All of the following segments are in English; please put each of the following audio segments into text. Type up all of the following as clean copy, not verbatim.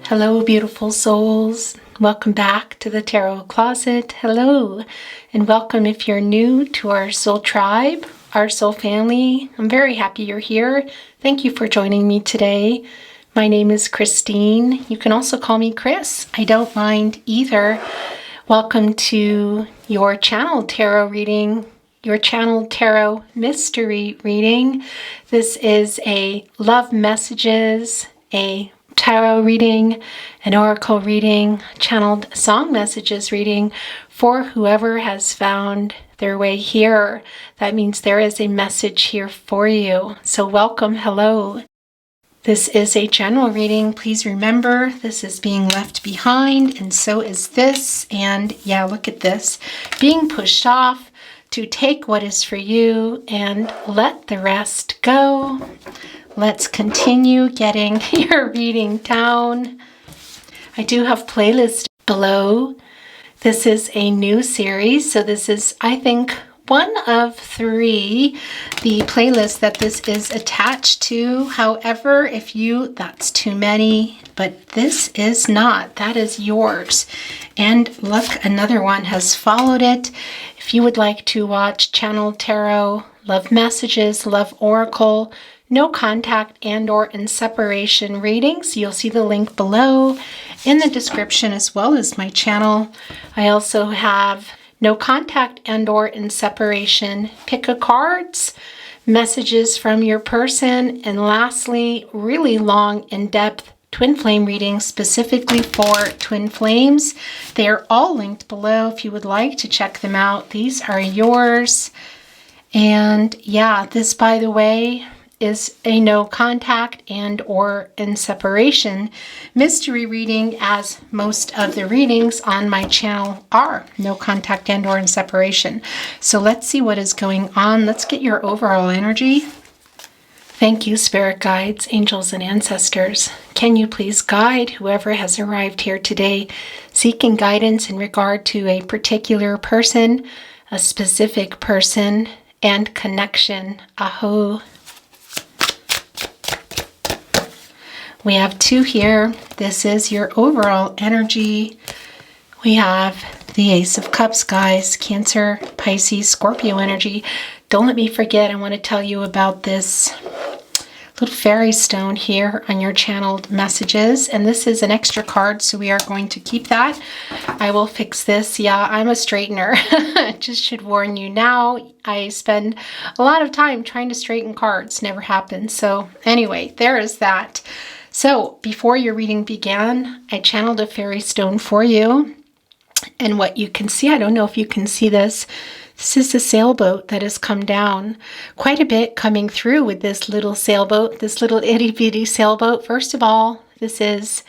Hello, beautiful souls. Welcome back to the Tarot Closet. Hello, and welcome if you're new to our soul tribe, our soul family. I'm very happy you're here. Thank you for joining me today. My name is Christine. You can also call me Chris. I don't mind either. Welcome to your channeled tarot reading, your channeled tarot mystery reading. This is a love messages, a tarot reading, an oracle reading, channeled song messages reading for whoever has found their way here. That means there is a message here for you. So welcome, hello. This is a general reading. Please remember this is being left behind, and so is this. And yeah, look at this. Being pushed off to take what is for you and let the rest go. Let's continue getting your reading down. I do have playlists below. This is a new series, so this is, I think, one of three, the playlist that this is attached to. However, if that's too many, but this is not. That is yours. And look, another one has followed it. If you would like to watch Channel Tarot, Love Messages, Love Oracle, No Contact and or in separation readings, you'll see the link below in the description as well as my channel. I also have No Contact and or in separation Pickacards, messages from your person, and lastly, really long, in-depth twin flame readings specifically for twin flames. They are all linked below if you would like to check them out. These are yours. And yeah, this, by the way, is a no contact and or in separation mystery reading, as most of the readings on my channel are no contact and or in separation. So let's see what is going on. Let's get your overall energy. Thank you, spirit guides, angels, and ancestors. Can you please guide whoever has arrived here today seeking guidance in regard to a particular person, a specific person, and connection? Aho. We have two here. This is your overall energy. We have the Ace of Cups, guys. Cancer, Pisces, Scorpio energy. Don't let me forget, I want to tell you about this little fairy stone here on your channeled messages. And this is an extra card, so we are going to keep that. I will fix this. Yeah, I'm a straightener. Just should warn you now. I spend a lot of time trying to straighten cards. Never happens. So anyway, there is that. So before your reading began, I channeled a fairy stone for you. And what you can see, I don't know if you can see this, this is a sailboat that has come down. Quite a bit coming through with this little sailboat, this little itty bitty sailboat. First of all, this is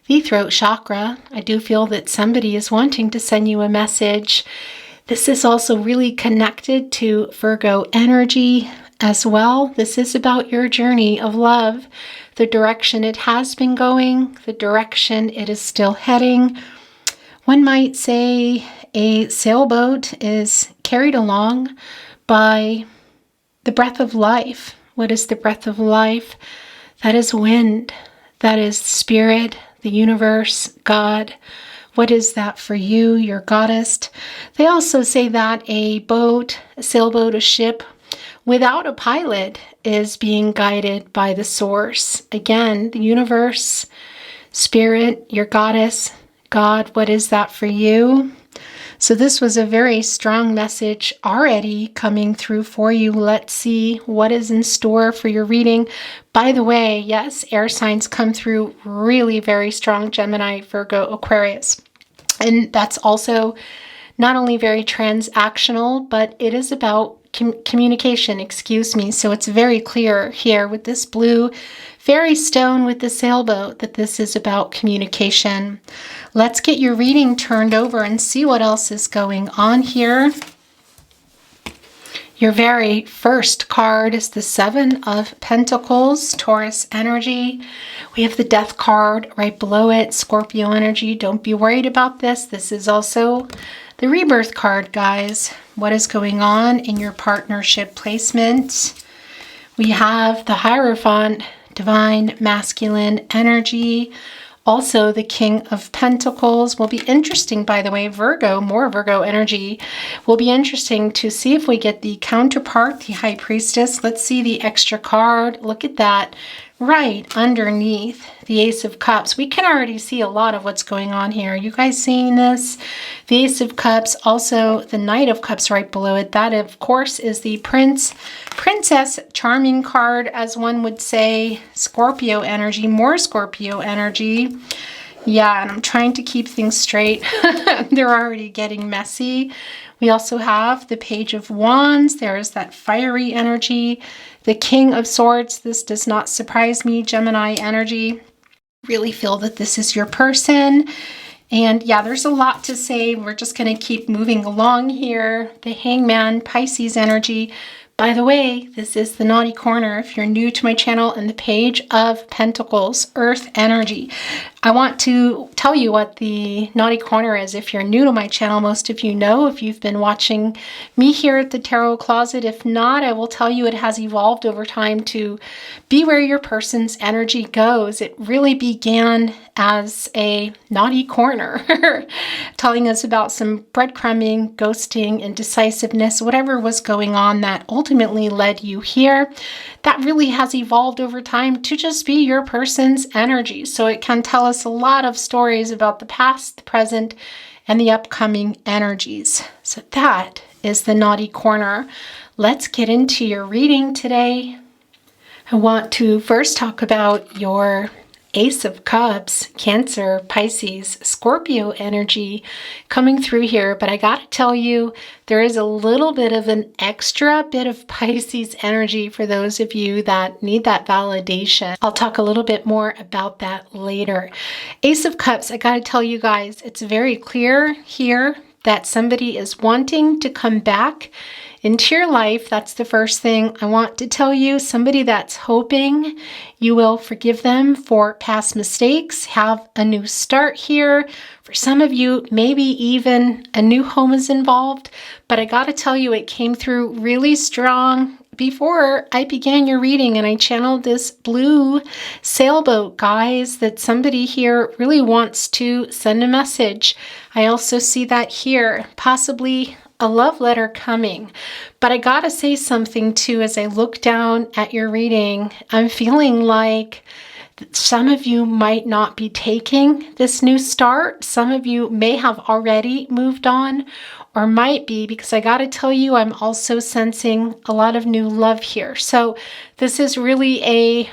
the throat chakra. I do feel that somebody is wanting to send you a message. This is also really connected to Virgo energy as well. This is about your journey of love, the direction it has been going, the direction it is still heading. One might say a sailboat is carried along by the breath of life. What is the breath of life? That is wind. That is spirit, the universe, God. What is that for you, your goddess? They also say that a boat, a sailboat, a ship without a pilot is being guided by the source. Again, the universe, spirit, your goddess, God. What is that for you? So this was a very strong message already coming through for you. Let's see what is in store for your reading. By the way, yes, air signs come through really very strong: Gemini, Virgo, Aquarius. And that's also not only very transactional, but it is about communication, excuse me. So it's very clear here with this blue fairy stone with the sailboat that this is about communication. Let's get your reading turned over and see what else is going on here. Your very first card is the Seven of Pentacles, Taurus energy. We have the Death card right below it, Scorpio energy. Don't be worried about this. This is also the Rebirth card, guys. What is going on in your partnership placement? We have the Hierophant, divine masculine energy. Also, the King of Pentacles will be interesting, by the way. Virgo, more Virgo energy, will be interesting to see if we get the counterpart, the High Priestess. Let's see the extra card. Look at that. Right underneath the Ace of Cups. We can already see a lot of what's going on here. Are you guys seeing this? The Ace of Cups, also the Knight of Cups right below it. That, of course, is the Princess Charming card, as one would say. Scorpio energy, more Scorpio energy. Yeah, and I'm trying to keep things straight. They're already getting messy. We also have the Page of Wands. There is that fiery energy. The King of Swords. This does not surprise me. Gemini energy. Really feel that this is your person. And yeah, there's a lot to say. We're just going to keep moving along here. The Hangman, Pisces energy. By the way, this is the Naughty Corner if you're new to my channel, and the Page of Pentacles, Earth energy. I want to tell you what the Naughty Corner is. If you're new to my channel, most of you know if you've been watching me here at the Tarot Closet. If not, I will tell you it has evolved over time to be where your person's energy goes. It really began as a naughty corner, telling us about some breadcrumbing, ghosting, indecisiveness, whatever was going on that ultimately led you here. That really has evolved over time to just be your person's energy. So it can tell us a lot of stories about the past, the present, and the upcoming energies. So that is the Naughty Corner. Let's get into your reading today. I want to first talk about your Ace of Cups, Cancer, Pisces, Scorpio energy coming through here. But I got to tell you, there is a little bit of an extra bit of Pisces energy for those of you that need that validation. I'll talk a little bit more about that later. Ace of Cups, I got to tell you guys, it's very clear here that somebody is wanting to come back into your life. That's the first thing I want to tell you. Somebody that's hoping you will forgive them for past mistakes, have a new start here. For some of you, maybe even a new home is involved. But I got to tell you, it came through really strong before I began your reading, and I channeled this blue sailboat, guys, that somebody here really wants to send a message. I also see that here, possibly a love letter coming. But I gotta say something too, as I look down at your reading, I'm feeling like some of you might not be taking this new start. Some of you may have already moved on, or might be, because I gotta tell you, I'm also sensing a lot of new love here. So this is really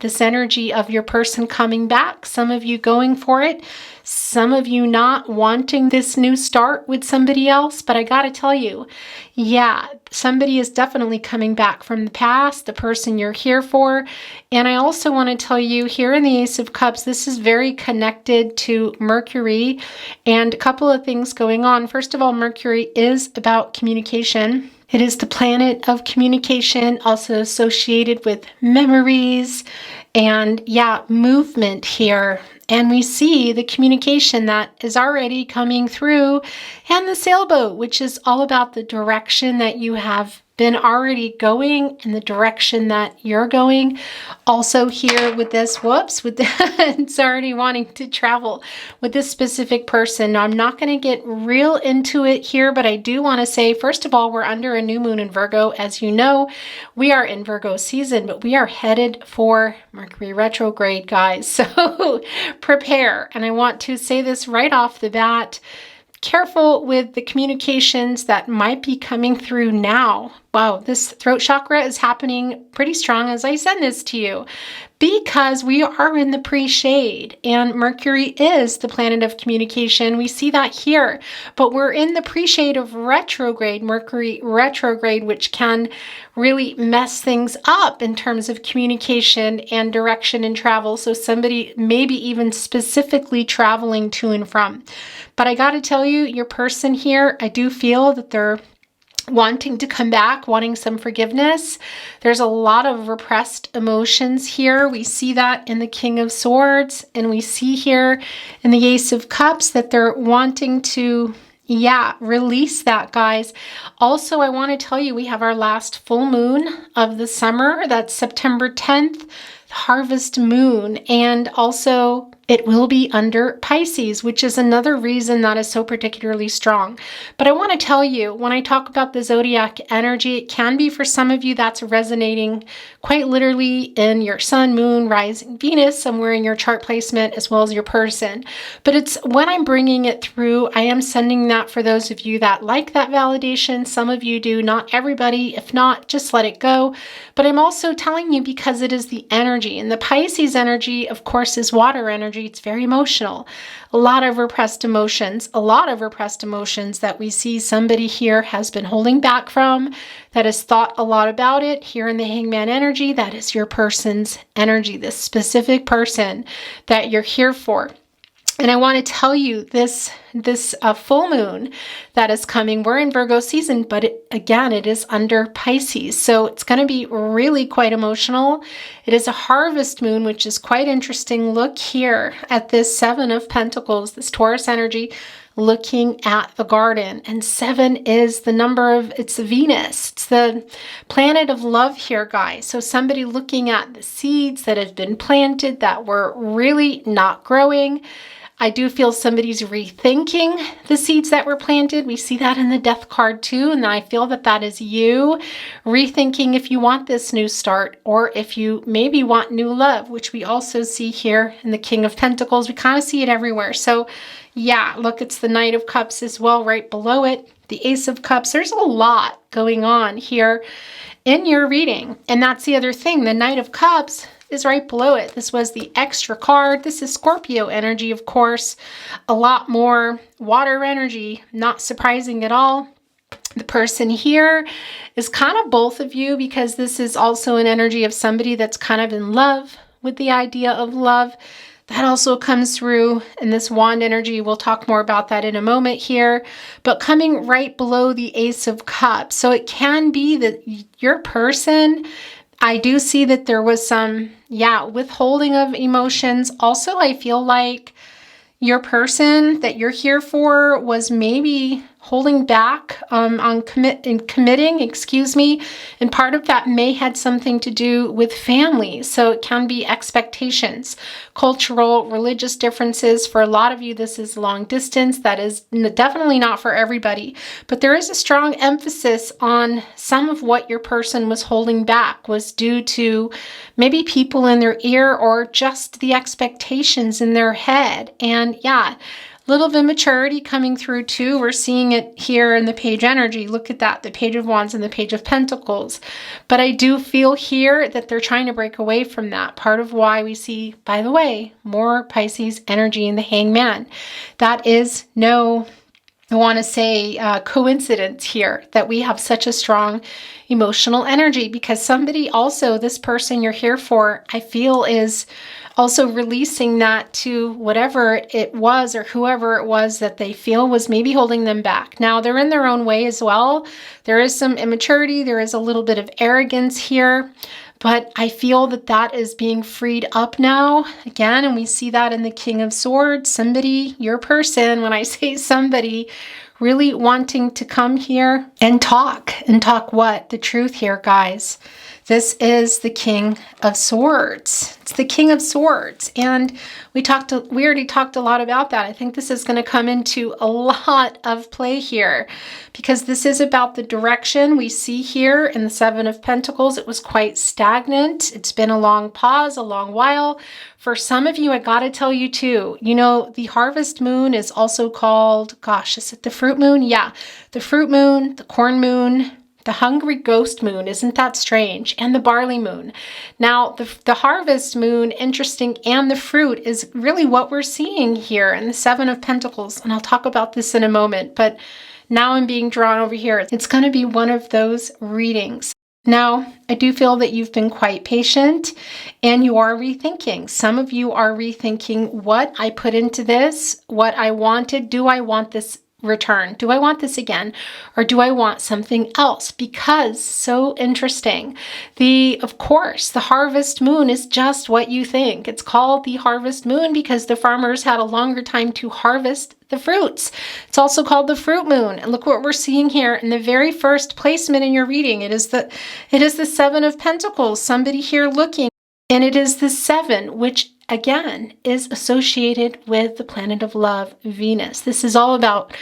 this energy of your person coming back. Some of you going for it. Some of you not wanting this new start with somebody else. But I gotta tell you, yeah, somebody is definitely coming back from the past, the person you're here for. And I also want to tell you here in the Ace of Cups, this is very connected to Mercury and a couple of things going on. First of all, Mercury is about communication. It is the planet of communication, also associated with memories and, movement here. And we see the communication that is already coming through, and the sailboat, which is all about the direction that you have been already going and the direction that you're going. Also here with this, it's already wanting to travel with this specific person. Now, I'm not going to get real into it here, but I do want to say, first of all, we're under a new moon in Virgo. As you know, we are in Virgo season, but we are headed for Mercury retrograde, guys. So prepare. And I want to say this right off the bat. Careful with the communications that might be coming through now. Wow, this throat chakra is happening pretty strong as I send this to you, because we are in the pre-shade and Mercury is the planet of communication. We see that here, but we're in the pre-shade of retrograde, Mercury retrograde, which can really mess things up in terms of communication and direction and travel. So somebody maybe even specifically traveling to and from. But I got to tell you, your person here, I do feel that they're wanting to come back, wanting some forgiveness. There's a lot of repressed emotions here. We see that in the King of Swords, and we see here in the Ace of Cups that they're wanting to, release that, guys. Also, I want to tell you, we have our last full moon of the summer. That's September 10th, harvest moon, and also it will be under Pisces, which is another reason that is so particularly strong. But I want to tell you, when I talk about the zodiac energy, it can be for some of you that's resonating quite literally in your sun, moon, rising Venus, somewhere in your chart placement, as well as your person. But it's when I'm bringing it through, I am sending that for those of you that like that validation. Some of you do, not everybody. If not, just let it go. But I'm also telling you because it is the energy. And the Pisces energy, of course, is water energy. It's very emotional. A lot of repressed emotions that we see somebody here has been holding back from, that has thought a lot about it. Here in the Hangman energy, that is your person's energy, this specific person that you're here for. And I want to tell you this full moon that is coming. We're in Virgo season, but it is under Pisces. So it's going to be really quite emotional. It is a harvest moon, which is quite interesting. Look here at this 7 of Pentacles, this Taurus energy, looking at the garden. And 7 is the number of, it's Venus. It's the planet of love here, guys. So somebody looking at the seeds that have been planted that were really not growing. I do feel somebody's rethinking the seeds that were planted. We see that in the death card too. And I feel that that is you rethinking if you want this new start, or if you maybe want new love, which we also see here in the King of Pentacles. We kind of see it everywhere. So yeah, look, it's the Knight of Cups as well, right below it. The Ace of Cups. There's a lot going on here in your reading. And that's the other thing. The Knight of Cups is right below it. This was the extra card. This is Scorpio energy, of course. A lot more water energy, not surprising at all. The person here is kind of both of you, because this is also an energy of somebody that's kind of in love with the idea of love. That also comes through in this wand energy. We'll talk more about that in a moment here. But coming right below the Ace of Cups. So it can be that your person, I do see that there was some, withholding of emotions. Also, I feel like your person that you're here for was maybe holding back on committing, and part of that may had something to do with family. So it can be expectations, cultural, religious differences. For a lot of you, this is long distance. That is definitely not for everybody, but there is a strong emphasis on some of what your person was holding back was due to maybe people in their ear, or just the expectations in their head. And little of immaturity coming through too. We're seeing it here in the Page energy. Look at that, the Page of Wands and the Page of Pentacles. But I do feel here that they're trying to break away from that. Part of why we see, by the way, more Pisces energy in the Hangman. That is no, I want to say, coincidence here that we have such a strong emotional energy, because somebody also, this person you're here for, I feel is also releasing that to whatever it was, or whoever it was that they feel was maybe holding them back. Now, they're in their own way as well. There is some immaturity. There is a little bit of arrogance here, but I feel that that is being freed up now again. And we see that in the King of Swords. Somebody, your person, when I say somebody, really wanting to come here and talk what? The truth here, guys. This is the King of Swords. It's the King of Swords. And we already talked a lot about that. I think this is going to come into a lot of play here, because this is about the direction we see here in the 7 of Pentacles. It was quite stagnant. It's been a long pause, a long while. For some of you, I got to tell you too, the harvest moon is also called, is it the fruit moon? Yeah, the fruit moon, the corn moon, the hungry ghost moon. Isn't that strange? And the barley moon. Now, the harvest moon, interesting, and the fruit is really what we're seeing here in the 7 of Pentacles. And I'll talk about this in a moment, but now I'm being drawn over here. It's going to be one of those readings. Now, I do feel that you've been quite patient and you are rethinking. Some of you are rethinking what I put into this, what I wanted. Do I want this return? Do I want this again? Or do I want something else? Because so interesting. Of course, the harvest moon is just what you think. It's called the harvest moon because the farmers had a longer time to harvest the fruits. It's also called the fruit moon. And look what we're seeing here in the very first placement in your reading. It is the 7 of Pentacles. Somebody here looking. And it is the 7, which again, is associated with the planet of love, Venus. This is all about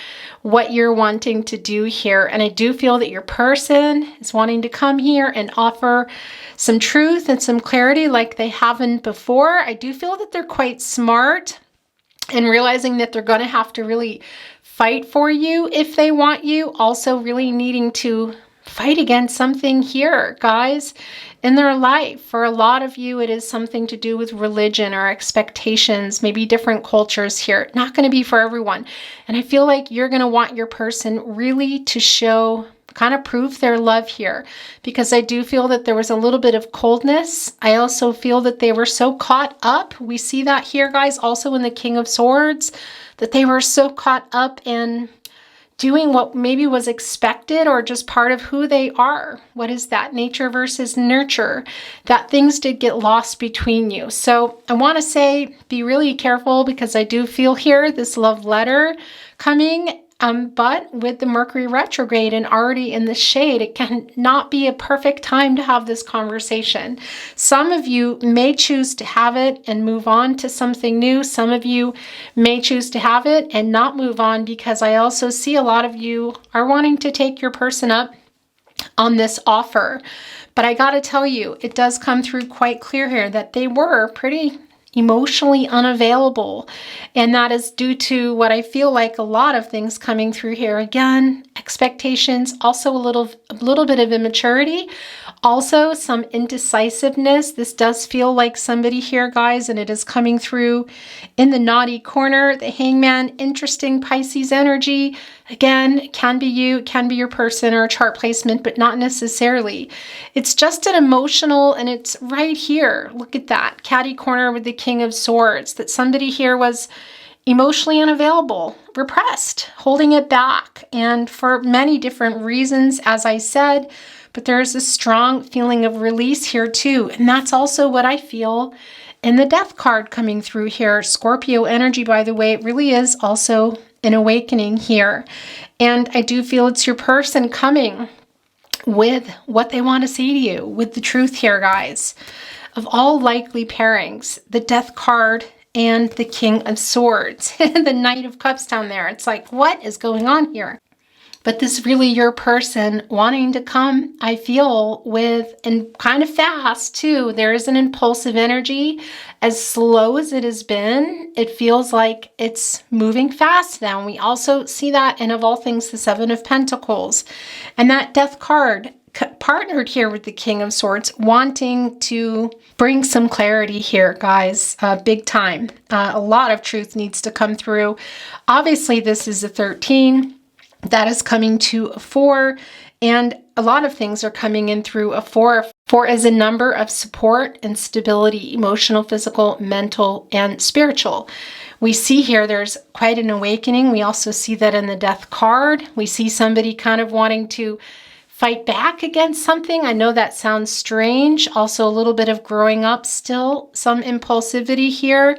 what you're wanting to do here. And I do feel that your person is wanting to come here and offer some truth and some clarity like they haven't before. I do feel that they're quite smart and realizing that they're going to have to really fight for you if they want you. Also really needing to fight against something here, guys, in their life. For a lot of you, it is something to do with religion or expectations, maybe different cultures here. Not going to be for everyone. And I feel like you're going to want your person really to show, kind of prove their love here, because I do feel that there was a little bit of coldness. I also feel that they were so caught up. We see that here, guys, also in the King of Swords, that they were so caught up in doing what maybe was expected or just part of who they are. What is that? Nature versus nurture. That things did get lost between you. So I want to say, be really careful, because I do feel here this love letter coming. But with the Mercury retrograde and already in the shade, it can not be a perfect time to have this conversation. Some of you may choose to have it and move on to something new. Some of you may choose to have it and not move on, because I also see a lot of you are wanting to take your person up on this offer. But I got to tell you, it does come through quite clear here that they were pretty emotionally unavailable, and that is due to what I feel like a lot of things coming through here. Again, expectations, also a little bit of immaturity, also some indecisiveness. This does feel like somebody here, guys, and it is coming through in the naughty corner, the Hangman. Interesting Pisces energy. Again, it can be you, it can be your person or a chart placement, but not necessarily. It's just an emotional, and it's right here. Look at that catty corner with the King of Swords, that somebody here was emotionally unavailable, repressed, holding it back, and for many different reasons, as I said, but there's a strong feeling of release here too. And that's also what I feel in the Death card coming through here. Scorpio energy, by the way, it really is also an awakening here. And I do feel it's your person coming with what they want to say to you, with the truth here, guys. Of all likely pairings, the Death card and the King of Swords, the Knight of Cups down there. It's like, what is going on here? But this is really your person wanting to come, I feel, with, and kind of fast too. There is an impulsive energy. As slow as it has been, it feels like it's moving fast now. And we also see that in, of all things, the Seven of Pentacles. And that Death card partnered here with the King of Swords, wanting to bring some clarity here, guys, big time. A lot of truth needs to come through. Obviously, this is a 13. That is coming to a 4, and a lot of things are coming in through a 4. 4 is a number of support and stability, emotional, physical, mental, and spiritual. We see here there's quite an awakening. We also see that in the Death card. We see somebody kind of wanting to fight back against something. I know that sounds strange. Also a little bit of growing up still, some impulsivity here.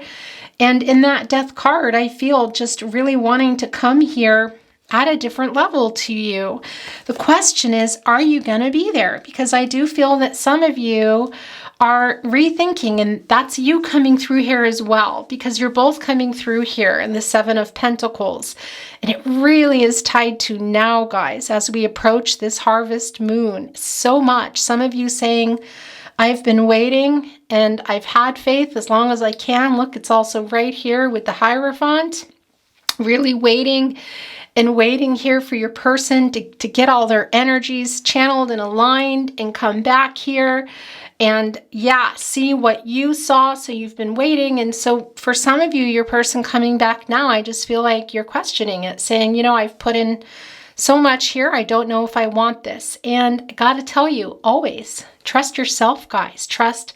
And in that Death card, I feel just really wanting to come here at a different level to you. The question is, are you going to be there? Because I do feel that some of you are rethinking, and that's you coming through here as well, because you're both coming through here in the Seven of Pentacles. And it really is tied to now, guys, as we approach this harvest moon. So much. Some of you saying, I've been waiting and I've had faith as long as I can. Look, it's also right here with the Hierophant. Really waiting and waiting here for your person to get all their energies channeled and aligned and come back here and, yeah, see what you saw. So you've been waiting. And so for some of you, your person coming back now, I just feel like you're questioning it, saying, you know, I've put in so much here. I don't know if I want this. And I got to tell you, always trust yourself, guys. Trust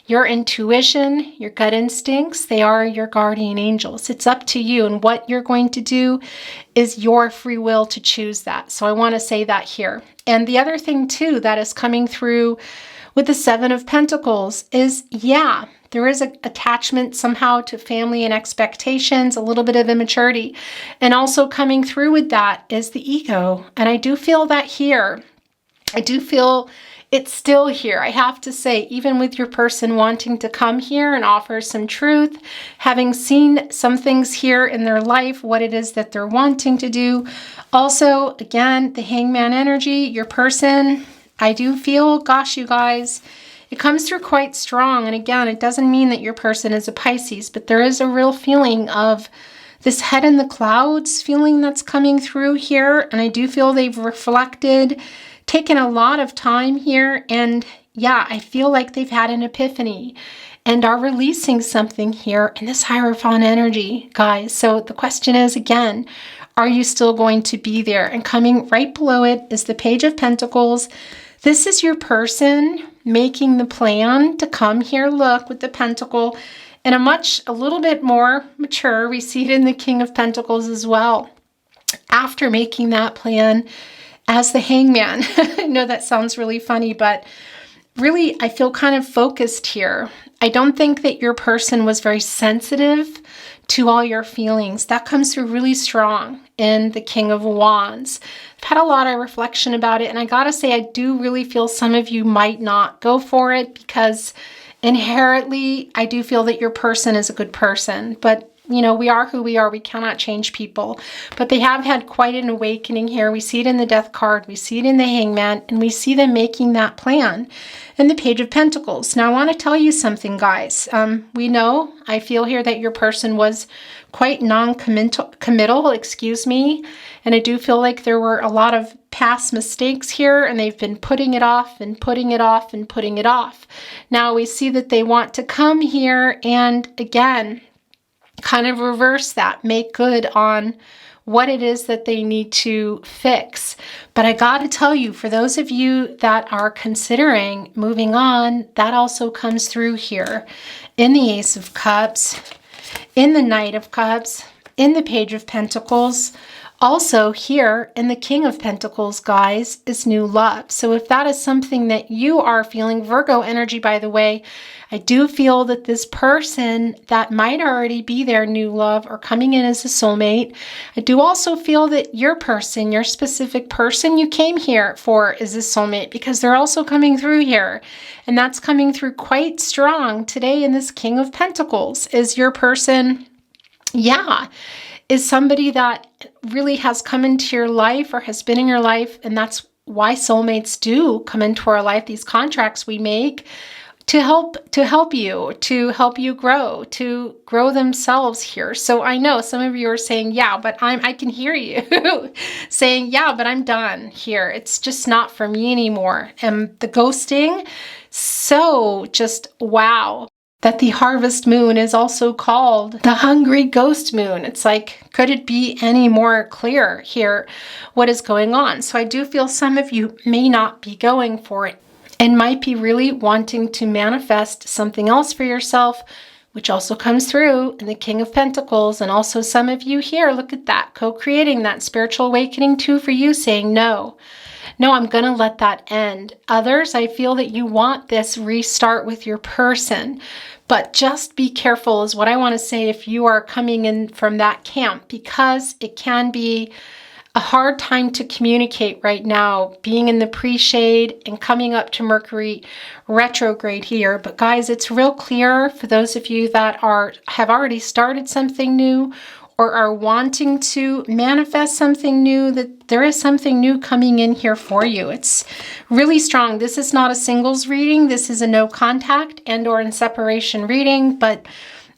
your intuition, your gut instincts. They are your guardian angels. It's up to you, and what you're going to do is your free will to choose that. So I want to say that here. And the other thing too that is coming through with the Seven of Pentacles is, yeah, there is an attachment somehow to family and expectations, a little bit of immaturity. And also coming through with that is the ego. And I do feel that here. I do feel it's still here. I have to say, even with your person wanting to come here and offer some truth, having seen some things here in their life, what it is that they're wanting to do. Also, again, the Hangman energy, your person, I do feel, gosh, you guys, it comes through quite strong. And again, it doesn't mean that your person is a Pisces, but there is a real feeling of this head in the clouds feeling that's coming through here. And I do feel they've reflected, taken a lot of time here. And yeah, I feel like they've had an epiphany and are releasing something here in this Hierophant energy, guys. So the question is, again, are you still going to be there? And coming right below it is the Page of Pentacles. This is your person making the plan to come here. Look, with the Pentacle, and a little bit more mature. We see it in the King of Pentacles as well. After making that plan as the Hangman. I know that sounds really funny, but really, I feel kind of focused here. I don't think that your person was very sensitive to all your feelings. That comes through really strong in the King of Wands. I've had a lot of reflection about it, and I gotta say, I do really feel some of you might not go for it because inherently, I do feel that your person is a good person, but you know, we are who we are. We cannot change people, but they have had quite an awakening here. We see it in the Death card. We see it in the Hangman, and we see them making that plan in the Page of Pentacles. Now, I want to tell you something, guys. We know, I feel here that your person was quite non-committal, excuse me, and I do feel like there were a lot of past mistakes here, and they've been putting it off and putting it off and putting it off. Now, we see that they want to come here and, again, kind of reverse that, make good on what it is that they need to fix. But I got to tell you, for those of you that are considering moving on, that also comes through here in the Ace of Cups, in the Knight of Cups, in the Page of Pentacles. Also here in the King of Pentacles, guys, is new love. So if that is something that you are feeling, Virgo energy, by the way, I do feel that this person that might already be their new love or coming in as a soulmate, I do also feel that your person, your specific person you came here for is a soulmate, because they're also coming through here. And that's coming through quite strong today in this King of Pentacles. Is your person, yeah, is somebody that really has come into your life or has been in your life, and that's why soulmates do come into our life, these contracts we make to help you grow themselves here. So I know some of you are saying, yeah, but I can hear you saying, yeah, but I'm done here. It's just not for me anymore. And the ghosting, so just wow. That the harvest moon is also called the hungry ghost moon. It's like, could it be any more clear here what is going on? So I do feel some of you may not be going for it and might be really wanting to manifest something else for yourself, which also comes through in the King of Pentacles. And also some of you here, look at that, co-creating that spiritual awakening too for you, saying no, I'm going to let that end. Others, I feel that you want this restart with your person, but just be careful is what I want to say if you are coming in from that camp, because it can be a hard time to communicate right now, being in the pre-shade and coming up to Mercury retrograde here. But guys, it's real clear for those of you that have already started something new or are wanting to manifest something new, that there is something new coming in here for you. It's really strong. This is not a singles reading. This is a no contact and or in separation reading. But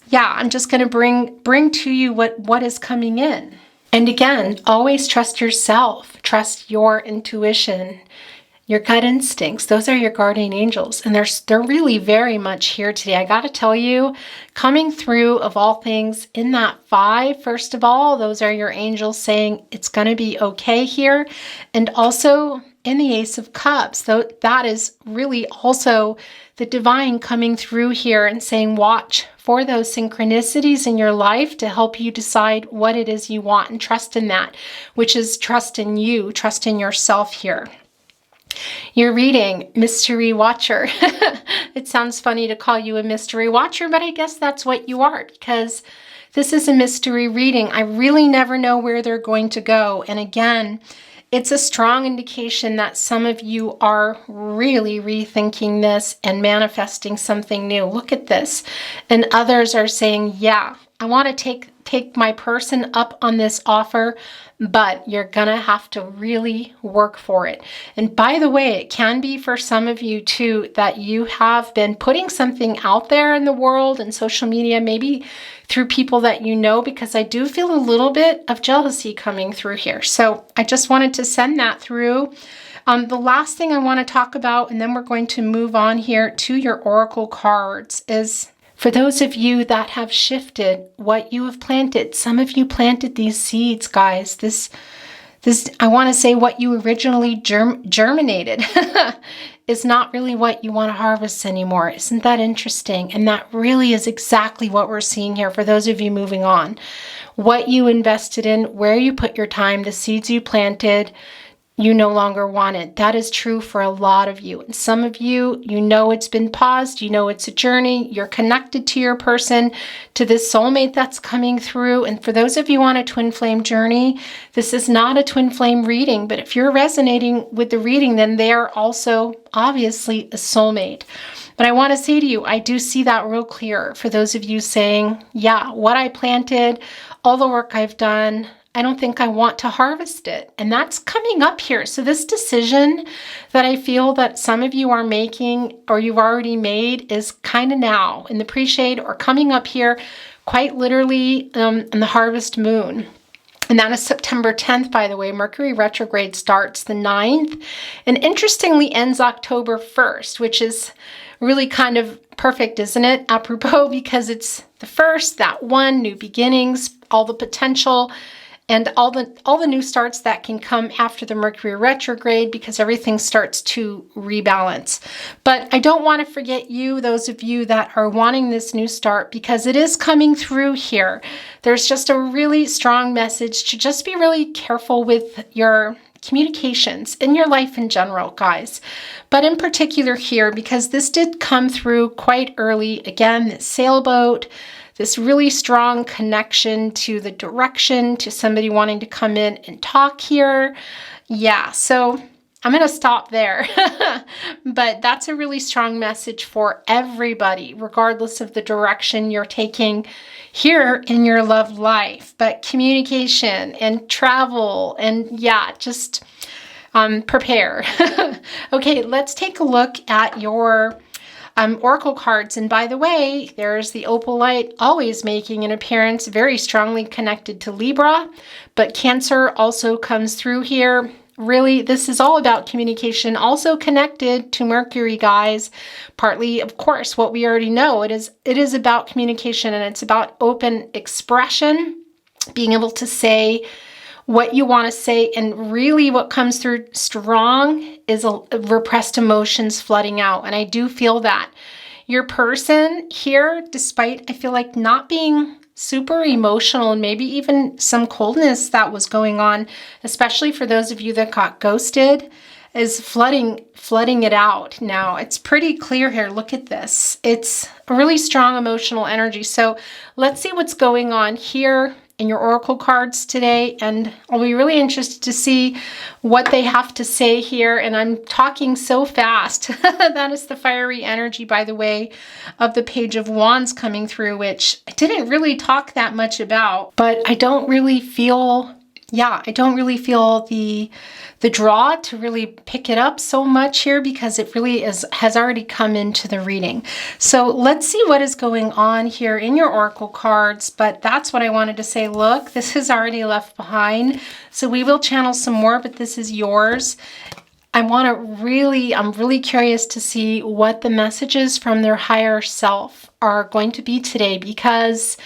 yeah, I'm just going to bring to you what is coming in. And again, always trust yourself. Trust your intuition, your gut instincts. Those are your guardian angels. And they're really very much here today. I got to tell you, coming through of all things in that 5, first of all, those are your angels saying it's going to be okay here. And also in the Ace of Cups, that is really also the divine coming through here and saying, watch for those synchronicities in your life to help you decide what it is you want, and trust in that, which is trust in you, trust in yourself here. You're reading Mystery Watcher. It sounds funny to call you a mystery watcher, but I guess that's what you are, because this is a mystery reading. I really never know where they're going to go. And again, it's a strong indication that some of you are really rethinking this and manifesting something new. Look at this. And others are saying, yeah, I want to take my person up on this offer, but you're gonna have to really work for it. And by the way, it can be for some of you too that you have been putting something out there in the world and social media, maybe through people that you know, because I do feel a little bit of jealousy coming through here. So I just wanted to send that through. The last thing I want to talk about, and then we're going to move on here to your oracle cards, is for those of you that have shifted what you have planted. Some of you planted these seeds, guys. This I want to say what you originally germinated is not really what you want to harvest anymore. Isn't that interesting? And that really is exactly what we're seeing here for those of you moving on. What you invested in, where you put your time, the seeds you planted, you no longer want it. That is true for a lot of you. And some of you, you know it's been paused, you know it's a journey, you're connected to your person, to this soulmate that's coming through. And for those of you on a twin flame journey, this is not a twin flame reading, but if you're resonating with the reading, then they are also obviously a soulmate. But I want to say to you, I do see that real clear for those of you saying, yeah, what I planted, all the work I've done, I don't think I want to harvest it. And that's coming up here. So this decision that I feel that some of you are making or you've already made is kind of now in the pre-shade or coming up here quite literally in the harvest moon. And that is September 10th, by the way. Mercury retrograde starts the 9th and interestingly ends October 1st, which is really kind of perfect, isn't it? Apropos, because it's the first, that one, new beginnings, all the potential, and all the new starts that can come after the Mercury retrograde, because everything starts to rebalance. But I don't want to forget you, those of you that are wanting this new start, because it is coming through here. There's just a really strong message to just be really careful with your communications in your life in general, guys. But in particular here, because this did come through quite early. Again, this sailboat, this really strong connection to the direction, to somebody wanting to come in and talk here. Yeah, so I'm going to stop there. But that's a really strong message for everybody, regardless of the direction you're taking here in your love life. But communication and travel and yeah, just prepare. Okay, let's take a look at your oracle cards. And by the way, there's the opal light always making an appearance, very strongly connected to Libra, but Cancer also comes through here. Really, this is all about communication, also connected to Mercury, guys. Partly, of course, what we already know. It is about communication, and it's about open expression, being able to say what you want to say. And really what comes through strong is repressed emotions flooding out. And I do feel that your person here, despite I feel like not being super emotional and maybe even some coldness that was going on, especially for those of you that got ghosted, is flooding it out. Now it's pretty clear here. Look at this. It's a really strong emotional energy. So let's see what's going on here in your oracle cards today, and I'll be really interested to see what they have to say here. And I'm talking so fast. That is the fiery energy, by the way, of the Page of Wands coming through, which I didn't really talk that much about, but I don't really feel the draw to really pick it up so much here, because it really has already come into the reading. So let's see what is going on here in your oracle cards. But that's what I wanted to say. Look, this is already left behind. So we will channel some more, but this is yours. I'm really curious to see what the messages from their higher self are going to be today, because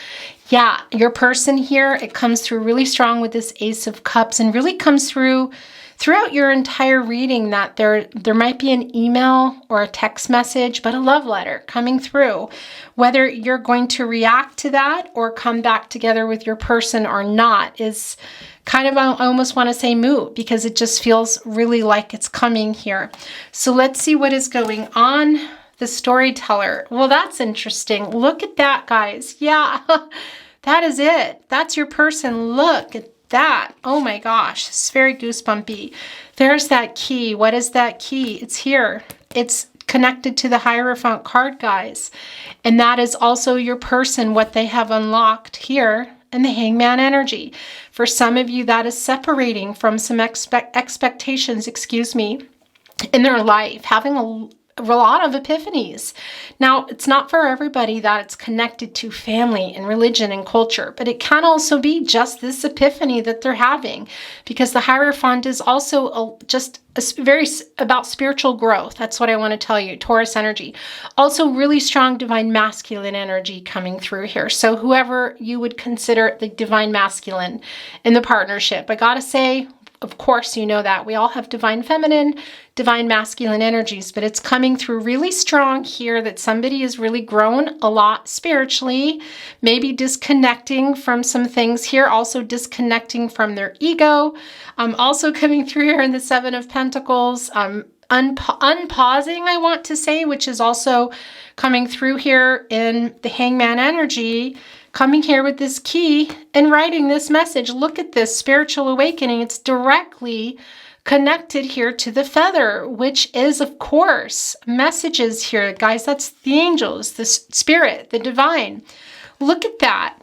yeah, your person here, it comes through really strong with this Ace of Cups, and really comes through throughout your entire reading that there might be an email or a text message, but a love letter coming through. Whether you're going to react to that or come back together with your person or not is kind of, I almost want to say moot, because it just feels really like it's coming here. So let's see what is going on. The storyteller. Well, that's interesting. Look at that, guys. Yeah. That is it. That's your person. Look at that. Oh my gosh, it's very goosebumpy. There's that key. What is that key? It's here. It's connected to the Hierophant card, guys. And that is also your person, what they have unlocked here in the Hangman energy. For some of you, that is separating from some expectations, in their life, having a lot of epiphanies. Now, it's not for everybody that it's connected to family and religion and culture, but it can also be just this epiphany that they're having, because the Hierophant is also very about spiritual growth. That's what I want to tell you. Taurus energy. Also really strong divine masculine energy coming through here. So whoever you would consider the divine masculine in the partnership, I gotta say, of course, you know that we all have divine feminine, divine masculine energies, but it's coming through really strong here that somebody has really grown a lot spiritually, maybe disconnecting from some things here, also disconnecting from their ego. Also coming through here in the Seven of Pentacles, unpausing, I want to say, which is also coming through here in the Hangman energy, coming here with this key and writing this message. Look at this spiritual awakening. It's directly connected here to the feather, which is, of course, messages here, guys. That's the angels, the spirit, the divine. Look at that.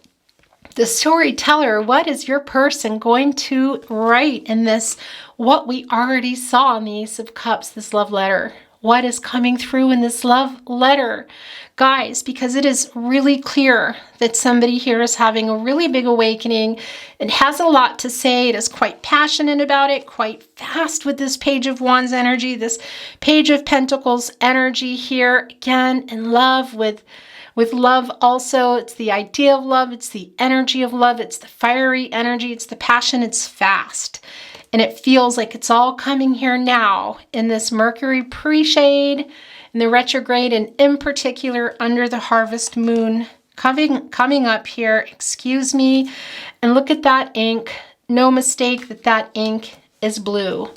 The storyteller, what is your person going to write in this? What we already saw in the Ace of Cups, this love letter. What is coming through in this love letter? Guys, because it is really clear that somebody here is having a really big awakening. It has a lot to say. It is quite passionate about it, quite fast with this Page of Wands energy, this Page of Pentacles energy here. Again, in love with love also. It's the idea of love. It's the energy of love. It's the fiery energy. It's the passion. It's fast. And it feels like it's all coming here now in this Mercury pre-shade, in the retrograde, and in particular under the harvest moon coming up here. Excuse me. And look at that ink. No mistake that ink is blue.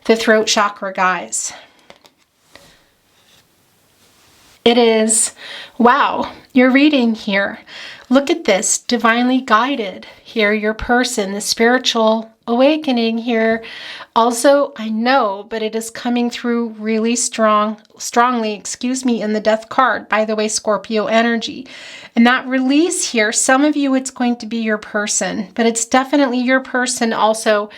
The throat chakra, guys. It is, wow, you're reading here. Look at this, divinely guided here, your person, the spiritual awakening here. Also, I know, but it is coming through really strongly, in the Death card, by the way, Scorpio energy. And that release here, some of you, it's going to be your person, but it's definitely your person also.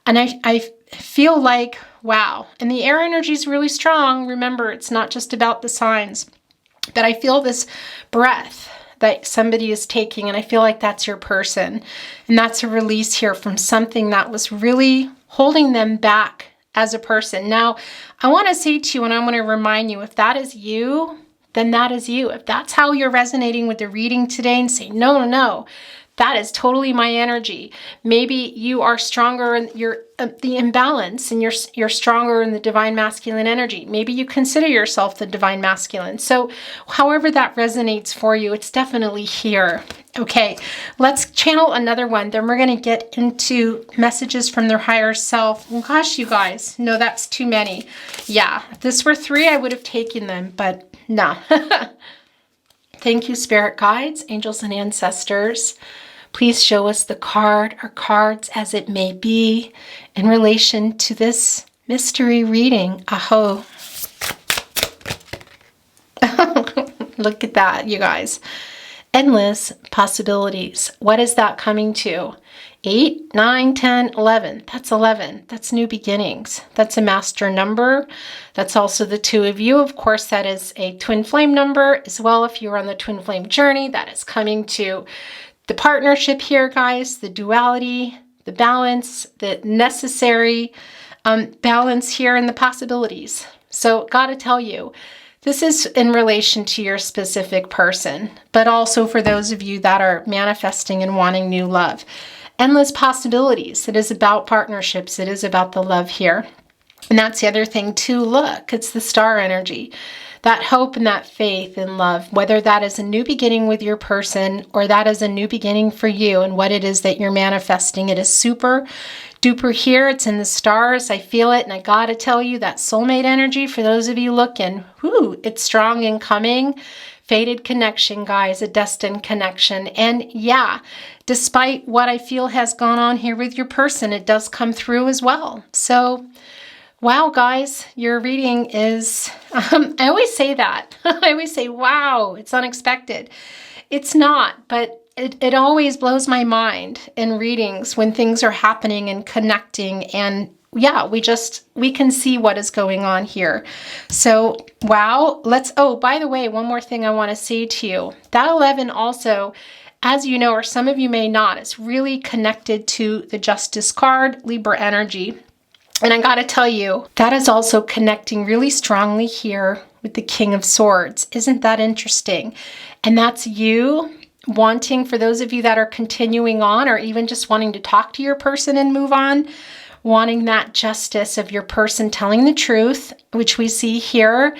And I feel like, wow. And the air energy is really strong. Remember, it's not just about the signs, but I feel this breath that somebody is taking, and I feel like that's your person. And that's a release here from something that was really holding them back as a person. Now, I want to say to you, and I want to remind you, if that is you, then that is you. If that's how you're resonating with the reading today and say, no, that is totally my energy. Maybe you are stronger in the imbalance, and you're stronger in the divine masculine energy. Maybe you consider yourself the divine masculine. So however that resonates for you, it's definitely here. Okay, let's channel another one. Then we're going to get into messages from their higher self. Oh, gosh, you guys. No, that's too many. Yeah, if this were 3, I would have taken them, but no. Thank you, spirit guides, angels, and ancestors. Please show us the card or cards as it may be in relation to this mystery reading. Aho. Look at that, you guys. Endless possibilities. What is that coming to? 8, 9, 10, 11. That's 11. That's new beginnings. That's a master number. That's also the 2 of you. Of course, that is a twin flame number as well. If you're on the twin flame journey, that is coming to the partnership here, guys, the duality, the balance, the necessary balance here, and the possibilities. So, gotta tell you, this is in relation to your specific person, but also for those of you that are manifesting and wanting new love. Endless possibilities. It is about partnerships. It is about the love here. And that's the other thing too. Look, it's the star energy. That hope and that faith and love, whether that is a new beginning with your person or that is a new beginning for you and what it is that you're manifesting. It is super duper here. It's in the stars. I feel it. And I got to tell you, that soulmate energy, for those of you looking, it's strong and coming. fated connection, guys, a destined connection. And yeah, despite what I feel has gone on here with your person, it does come through as well. So, wow, guys, your reading is, I always say that. I always say, wow, it's unexpected. It's not, but it always blows my mind in readings when things are happening and connecting, and yeah, we can see what is going on here. So, wow, oh, by the way, one more thing I want to say to you. That 11 also, as you know, or some of you may not, it's really connected to the Justice card, Libra energy. And I got to tell you, that is also connecting really strongly here with the King of Swords. Isn't that interesting? And that's you wanting, for those of you that are continuing on or even just wanting to talk to your person and move on, wanting that justice of your person telling the truth, which we see here,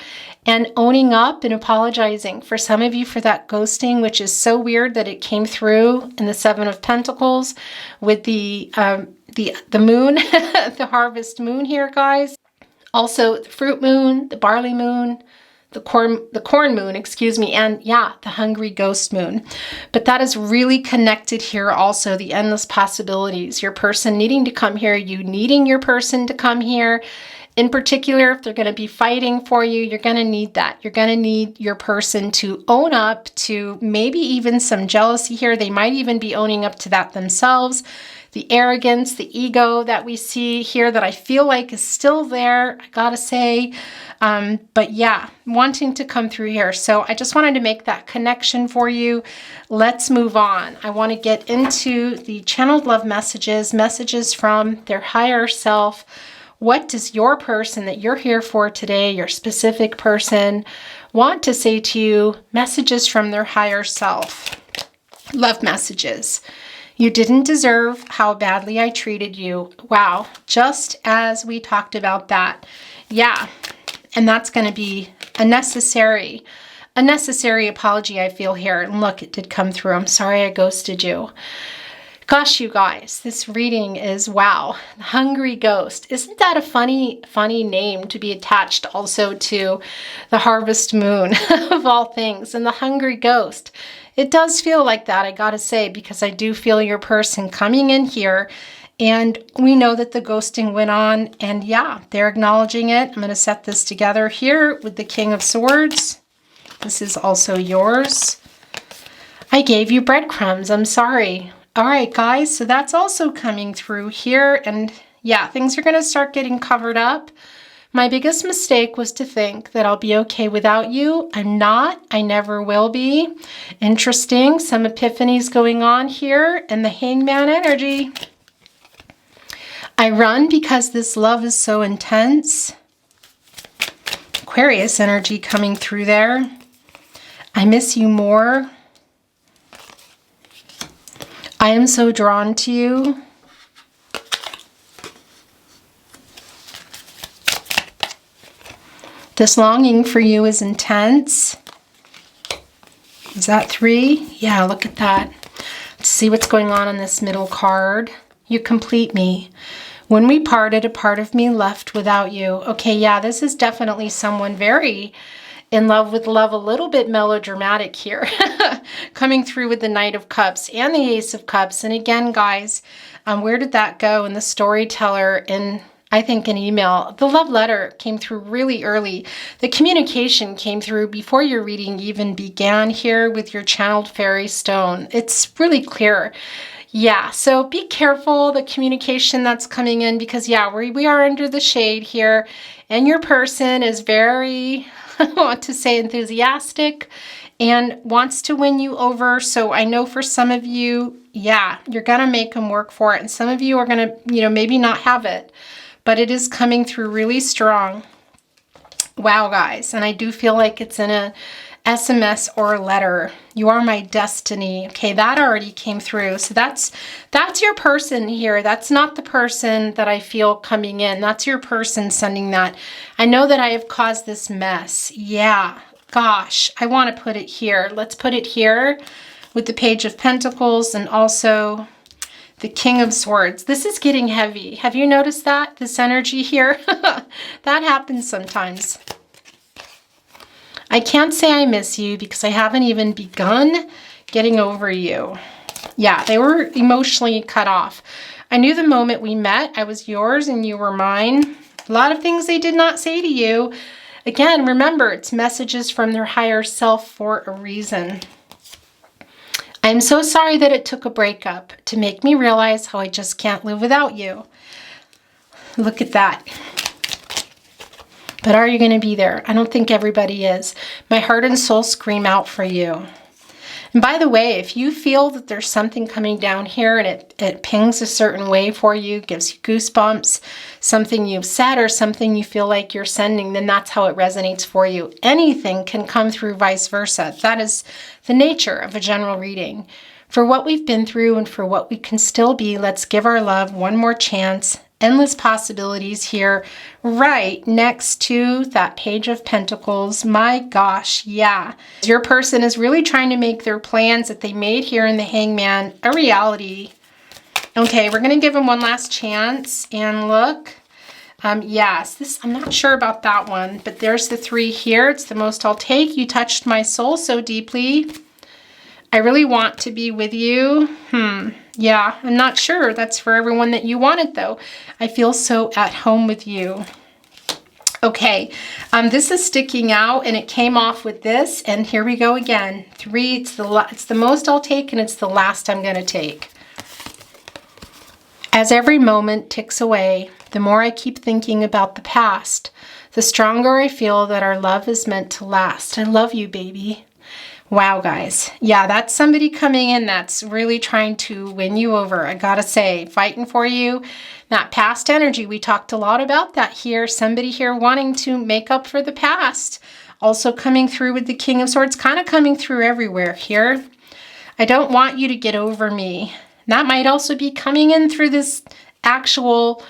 and owning up and apologizing. For some of you for that ghosting, which is so weird that it came through in the Seven of Pentacles with the moon, the harvest moon here, guys. Also the fruit moon, the barley moon, the corn moon, excuse me, and yeah, the hungry ghost moon. But that is really connected here also, the endless possibilities. Your person needing to come here, you needing your person to come here. In particular, if they're going to be fighting for you, you're going to need that. You're going to need your person to own up to maybe even some jealousy here. They might even be owning up to that themselves. The arrogance, the ego that we see here that I feel like is still there, I gotta say. But yeah, wanting to come through here. So I just wanted to make that connection for you. Let's move on. I want to get into the channeled love messages from their higher self. What does your person that you're here for today, your specific person, want to say to you? Messages from their higher self. Love messages. You didn't deserve how badly I treated you. Wow, just as we talked about that. Yeah, and that's going to be a necessary apology I feel here. And look, it did come through. I'm sorry I ghosted you. Gosh, you guys, this reading is wow. Hungry Ghost. Isn't that a funny name to be attached also to the harvest moon of all things, and the Hungry Ghost? It does feel like that, I gotta say, because I do feel your person coming in here, and we know that the ghosting went on, and yeah, they're acknowledging it. I'm gonna set this together here with the King of Swords. This is also yours. I gave you breadcrumbs, I'm sorry. All right, guys, so that's also coming through here, and yeah, things are gonna start getting covered up. My biggest mistake was to think that I'll be okay without you. I'm not. I never will be. Interesting. Some epiphanies going on here, and the Hangman energy. I run because this love is so intense. Aquarius energy coming through there. I miss you more. I am so drawn to you. This longing for you is intense. Is that 3? Yeah, look at that. Let's see what's going on this middle card. You complete me. When we parted, a part of me left without you. Okay, yeah, this is definitely someone very in love with love, a little bit melodramatic here. Coming through with the Knight of Cups and the Ace of Cups. And again, guys, where did that go in the storyteller in, I think, an email? The love letter came through really early. The communication came through before your reading even began here with your channeled fairy stone. It's really clear. Yeah, so be careful the communication that's coming in, because yeah, we are under the shade here, and your person is very, I want to say, enthusiastic and wants to win you over. So I know for some of you, yeah, you're gonna make them work for it, and some of you are gonna, maybe not have it. But it is coming through really strong. Wow, guys. And I do feel like it's in a SMS or a letter. You are my destiny. Okay, that already came through. So that's your person here. That's not the person that I feel coming in. That's your person sending that. I know that I have caused this mess. Yeah, gosh, I want to put it here. Let's put it here with the Page of Pentacles and also the King of Swords. This is getting heavy. Have you noticed that? This energy here? That happens sometimes. I can't say I miss you because I haven't even begun getting over you. Yeah, they were emotionally cut off. I knew the moment we met, I was yours and you were mine. A lot of things they did not say to you. Again, remember, it's messages from their higher self for a reason. I'm so sorry that it took a breakup to make me realize how I just can't live without you. Look at that. But are you going to be there? I don't think everybody is. My heart and soul scream out for you. And by the way, if you feel that there's something coming down here and it pings a certain way for you, gives you goosebumps, something you've said or something you feel like you're sending, then that's how it resonates for you. Anything can come through vice versa. That is the nature of a general reading. For what we've been through and for what we can still be, let's give our love one more chance. Endless possibilities here, right next to that Page of Pentacles. My gosh, yeah. Your person is really trying to make their plans that they made here in the Hangman a reality. Okay, we're going to give them one last chance and look. Yes, I'm not sure about that one, but there's the 3 here. It's the most I'll take. You touched my soul so deeply. I really want to be with you. Yeah, I'm not sure. That's for everyone that you wanted, though. I feel so at home with you. Okay, this is sticking out, and it came off with this, and here we go again. 3, it's the most I'll take, and it's the last I'm going to take. As every moment ticks away, the more I keep thinking about the past, the stronger I feel that our love is meant to last. I love you, baby. Wow, guys. Yeah, that's somebody coming in that's really trying to win you over. I gotta say, fighting for you. That past energy, we talked a lot about that here. Somebody here wanting to make up for the past. Also coming through with the King of Swords, kind of coming through everywhere here. I don't want you to get over me. That might also be coming in through this actual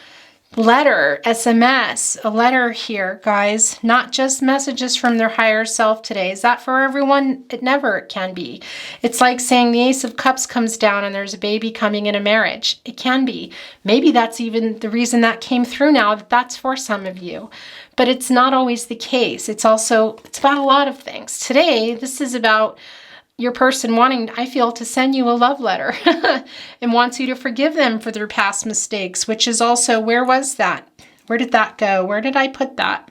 letter, SMS, a letter here, guys, not just messages from their higher self today. Is that for everyone? It never can be. It's like saying the Ace of Cups comes down and there's a baby coming in a marriage. It can be. Maybe that's even the reason that came through now, that's for some of you. But it's not always the case. It's about a lot of things. Today, this is about your person wanting, I feel, to send you a love letter and wants you to forgive them for their past mistakes, which is also, where was that? Where did that go? Where did I put that?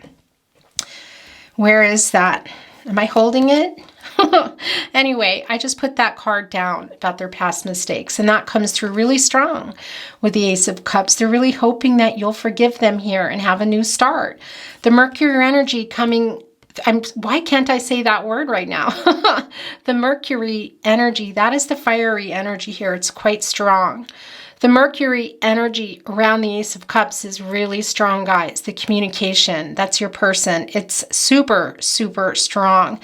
Where is that? Am I holding it? Anyway, I just put that card down about their past mistakes, and that comes through really strong with the Ace of Cups. They're really hoping that you'll forgive them here and have a new start. The Mercury energy coming, why can't I say that word right now? The Mercury energy, that is the fiery energy here. It's quite strong. The Mercury energy around the Ace of Cups is really strong, guys. The communication, that's your person. It's super, super strong.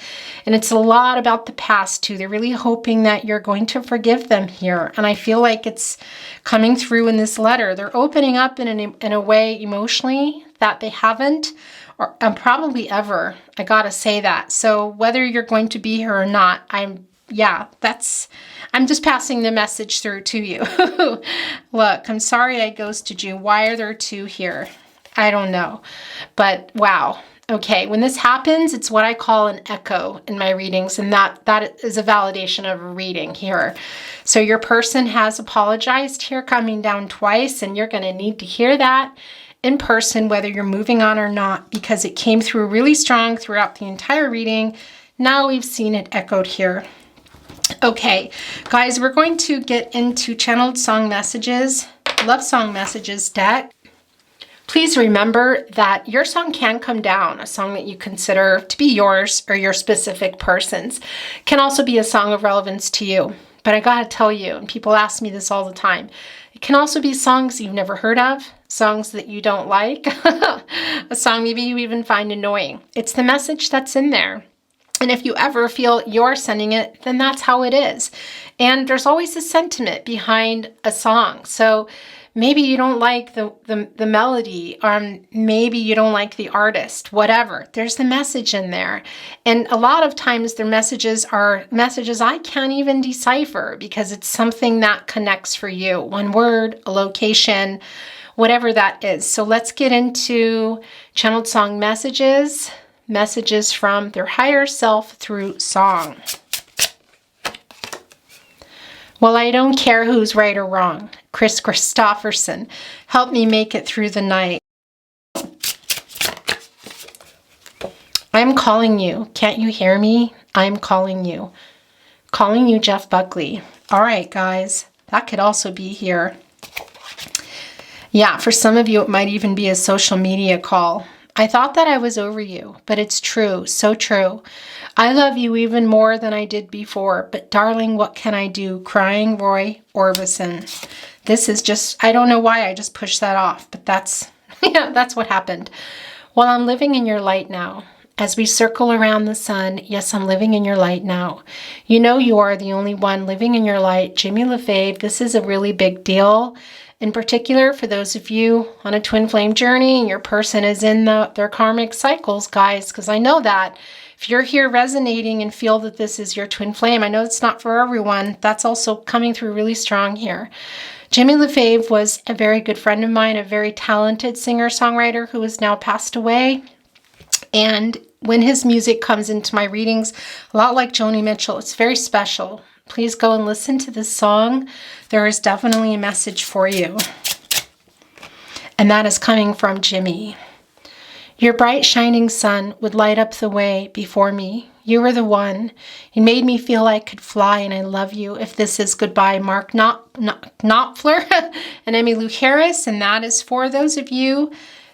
And it's a lot about the past, too. They're really hoping that you're going to forgive them here. And I feel like it's coming through in this letter. They're opening up in a way emotionally that they haven't, or probably ever. I gotta say that. So whether you're going to be here or not, I'm just passing the message through to you. Look, I'm sorry I ghosted you. Why are there 2 here? I don't know. But wow. Okay, when this happens, it's what I call an echo in my readings, and that is a validation of a reading here. So your person has apologized here, coming down twice, and you're going to need to hear that in person, whether you're moving on or not, because it came through really strong throughout the entire reading. Now we've seen it echoed here. Okay, guys, we're going to get into channeled song messages, love song messages deck. Please remember that your song can come down, a song that you consider to be yours or your specific person's. Can also be a song of relevance to you. But I gotta tell you, and people ask me this all the time, it can also be songs you've never heard of, songs that you don't like, a song maybe you even find annoying. It's the message that's in there. And if you ever feel you're sending it, then that's how it is. And there's always a sentiment behind a song. So maybe you don't like the melody, or maybe you don't like the artist, whatever. There's the message in there. And a lot of times their messages are messages I can't even decipher because it's something that connects for you. One word, a location, whatever that is. So let's get into channeled song messages. messages from their higher self through song. Well, I don't care who's right or wrong. Chris Christopherson, help me make it through the night. I'm calling you. Can't you hear me? I'm calling you. Calling you, Jeff Buckley. All right, guys. That could also be here. Yeah, for some of you, it might even be a social media call. I thought that I was over you, but it's true. So true. I love you even more than I did before, but darling, what can I do? Crying Roy Orbison. This is just, I don't know why I just pushed that off, but that's, yeah, that's what happened. Well, I'm living in your light now. As we circle around the sun, yes, I'm living in your light now. You know you are the only one living in your light. Jimmy LaFave, this is a really big deal. In particular, for those of you on a twin flame journey and your person is in their karmic cycles, guys, because I know that. If you're here resonating and feel that this is your twin flame, I know it's not for everyone. That's also coming through really strong here. Jimmy LaFave was a very good friend of mine, a very talented singer-songwriter who has now passed away. And when his music comes into my readings, a lot like Joni Mitchell, it's very special. Please go and listen to this song. There is definitely a message for you. And that is coming from Jimmy. Your bright shining sun would light up the way before me. You were the one. You made me feel I could fly, and I love you. If this is goodbye, Mark Knopfler and Emmylou Harris. And that is for those of you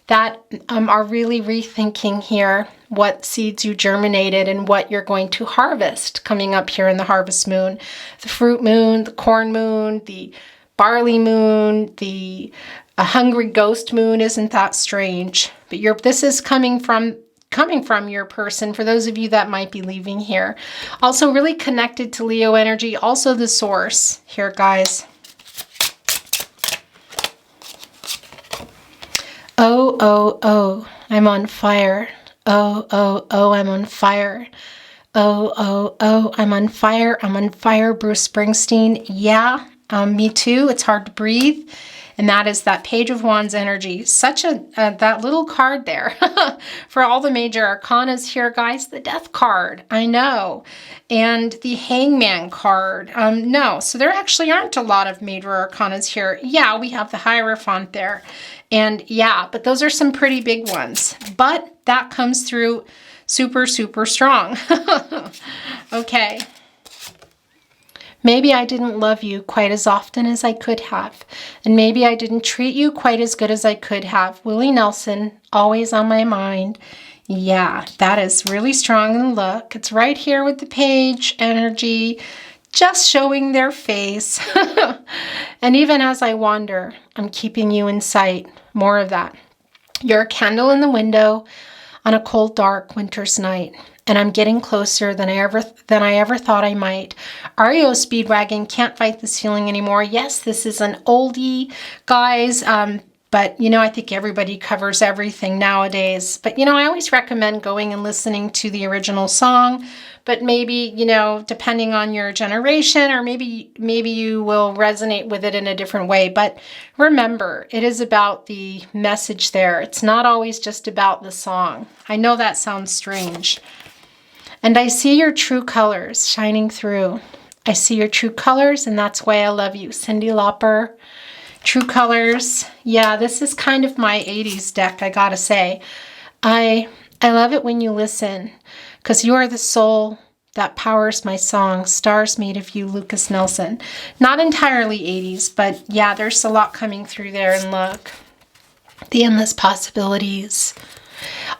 that are really rethinking here what seeds you germinated and what you're going to harvest coming up here in the harvest moon. The fruit moon, the corn moon, the barley moon, the hungry ghost moon. Isn't that strange? But this is coming from your person, for those of you that might be leaving here. Also really connected to Leo energy, also the source here, guys. Oh, oh, oh, I'm on fire. Oh, oh, oh, I'm on fire. Oh, oh, oh, I'm on fire. I'm on fire, Bruce Springsteen. Yeah, me too. It's hard to breathe. And that is that Page of Wands energy. Such that little card there. For all the major arcanas here, guys, the Death card. I know. And the Hangman card. No, so there actually aren't a lot of major arcanas here. Yeah, we have the Hierophant there. And yeah, but those are some pretty big ones. But that comes through super, super strong. Okay. Maybe I didn't love you quite as often as I could have. And maybe I didn't treat you quite as good as I could have. Willie Nelson, always on my mind. Yeah, that is really strong. And look, it's right here with the page energy, just showing their face. And even as I wander, I'm keeping you in sight. More of that. You're a candle in the window on a cold, dark winter's night. And I'm getting closer than I ever thought I might. REO Speedwagon, Can't Fight This Feeling Anymore. Yes, this is an oldie, guys. But, you know, I think everybody covers everything nowadays. But, you know, I always recommend going and listening to the original song. But maybe, you know, depending on your generation, or maybe you will resonate with it in a different way. But remember, it is about the message there. It's not always just about the song. I know that sounds strange. And I see your true colors shining through. I see your true colors, and that's why I love you. Cyndi Lauper, True Colors. Yeah, this is kind of my 80s deck, I gotta say. I love it when you listen, because you are the soul that powers my song. Stars Made of You, Lucas Nelson. Not entirely 80s, but yeah, there's a lot coming through there. And look, the endless possibilities.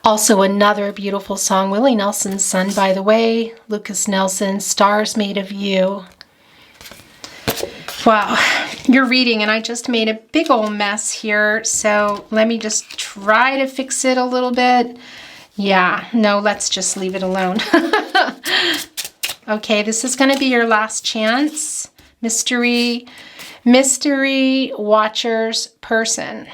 Also another beautiful song, Willie Nelson's son, by the way. Lucas Nelson, Stars Made of You. Wow, you're reading, and I just made a big old mess here, so let me just try to fix it a little bit. Yeah, no, let's just leave it alone. Okay, this is going to be your last chance. Mystery Watcher's person.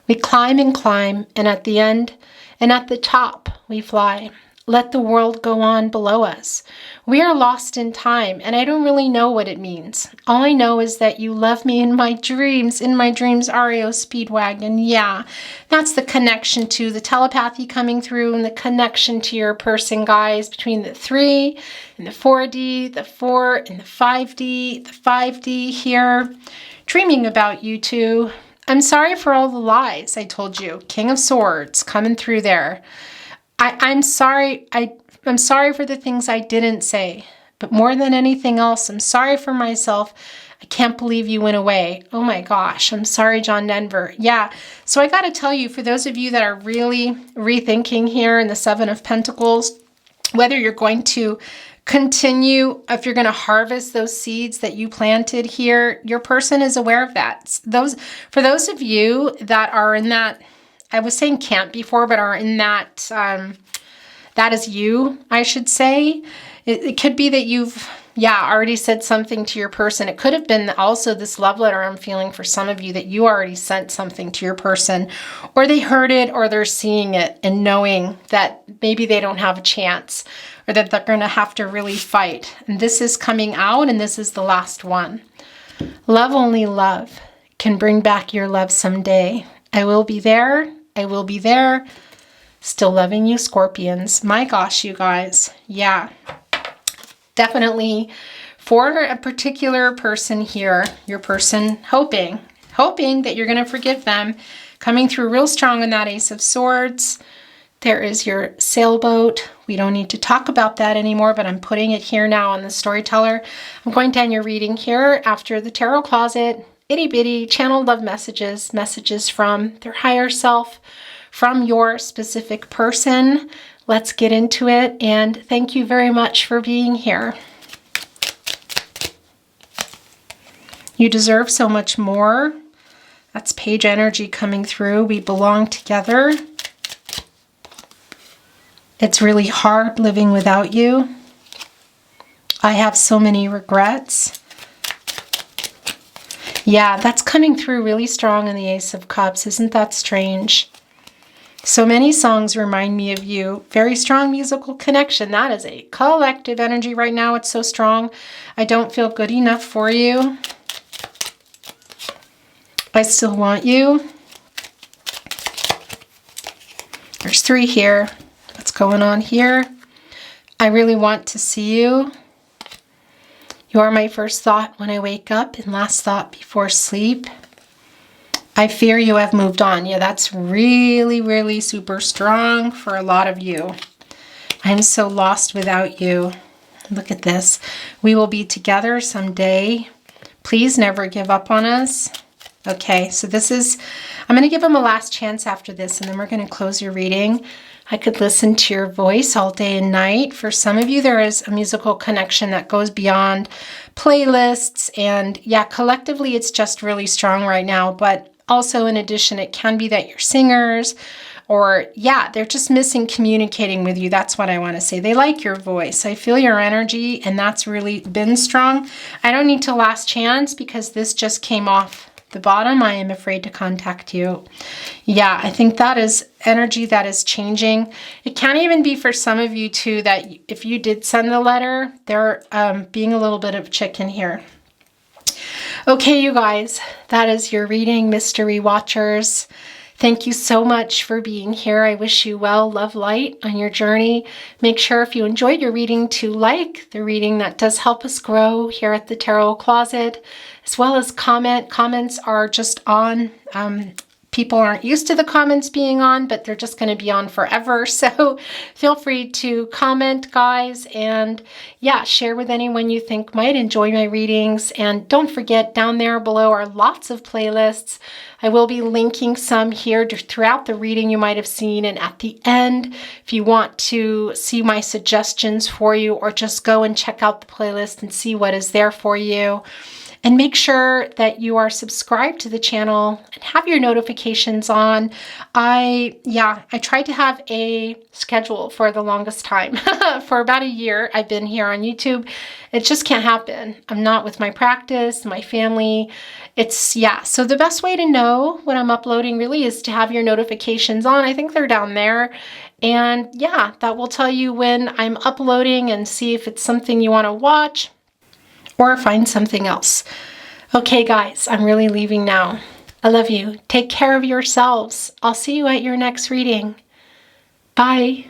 We climb and climb, and at the end, and at the top, we fly. let the world go on below us. We are lost in time, and I don't really know what it means. All I know is that you love me in my dreams, REO Speedwagon. Yeah, that's the connection to the telepathy coming through and the connection to your person, guys, between the 3 and the 4D, the 4 and the 5D, the 5D here. Dreaming about you two. I'm sorry for all the lies I told you. King of Swords coming through there. I'm sorry. I'm sorry for the things I didn't say, but more than anything else, I'm sorry for myself. I can't believe you went away. Oh my gosh. I'm sorry, John Denver. Yeah. So I got to tell you, for those of you that are really rethinking here in the 7 of Pentacles, whether you're going to continue, if you're going to harvest those seeds that you planted here, your person is aware of that. For those of you that are in that, I was saying camp before, but are in that, that is you, I should say. It could be that you've, already said something to your person. It could have been also this love letter I'm feeling for some of you that you already sent something to your person, or they heard it, or they're seeing it and knowing that maybe they don't have a chance, or that they're going to have to really fight. And this is coming out, and this is the last one. Love, only love can bring back your love someday. I will be there. I will be there. Still loving you, Scorpions. My gosh, you guys. Yeah. Definitely for a particular person here, your person hoping that you're going to forgive them. Coming through real strong in that Ace of Swords. There is your sailboat. We don't need to talk about that anymore, but I'm putting it here now on the Storyteller. I'm going to end your reading here after the Tarot Closet. Itty bitty channel love messages from their higher self, from your specific person. Let's get into it, and thank you very much for being here. You deserve so much more. That's page energy coming through. We belong together. It's really hard living without you. I have so many regrets. Yeah, that's coming through really strong in the Ace of Cups. Isn't that strange? So many songs remind me of you. Very strong musical connection. That is a collective energy right now. It's so strong. I don't feel good enough for you. I still want you. There's 3 here. What's going on here? I really want to see you. You are my first thought when I wake up and last thought before sleep. I fear you have moved on. Yeah, that's really, really super strong for a lot of you. I'm so lost without you. Look at this. We will be together someday. Please never give up on us. Okay, so this is, I'm going to give them a last chance after this, and then we're going to close your reading. I could listen to your voice all day and night. For some of you, there is a musical connection that goes beyond playlists. And yeah, collectively, it's just really strong right now. But also, in addition, it can be that you're singers, or yeah, they're just missing communicating with you. That's what I want to say. They like your voice. I feel your energy, and that's really been strong. I don't need to last chance because this just came off the bottom. I am afraid to contact you. Yeah, I think that is energy that is changing. It can even be for some of you too that if you did send the letter, they're being a little bit of chicken here. Okay, you guys, that is your reading, mystery watchers. Thank you so much for being here. I wish you well, love, light on your journey. Make sure if you enjoyed your reading to like the reading. That does help us grow here at the Tarot Closet, as well as comment. Comments are just on. People aren't used to the comments being on, but they're just going to be on forever. So feel free to comment, guys, and yeah, share with anyone you think might enjoy my readings. And don't forget, down there below are lots of playlists. I will be linking some here throughout the reading you might have seen, and at the end, if you want to see my suggestions for you, or just go and check out the playlist and see what is there for you. And make sure that you are subscribed to the channel and have your notifications on. I tried to have a schedule for the longest time. For about a year, I've been here on YouTube. It just can't happen. I'm not with my practice, my family. So the best way to know when I'm uploading really is to have your notifications on. I think they're down there. And yeah, that will tell you when I'm uploading and see if it's something you want to watch or find something else. Okay, guys, I'm really leaving now. I love you. Take care of yourselves. I'll see you at your next reading. Bye.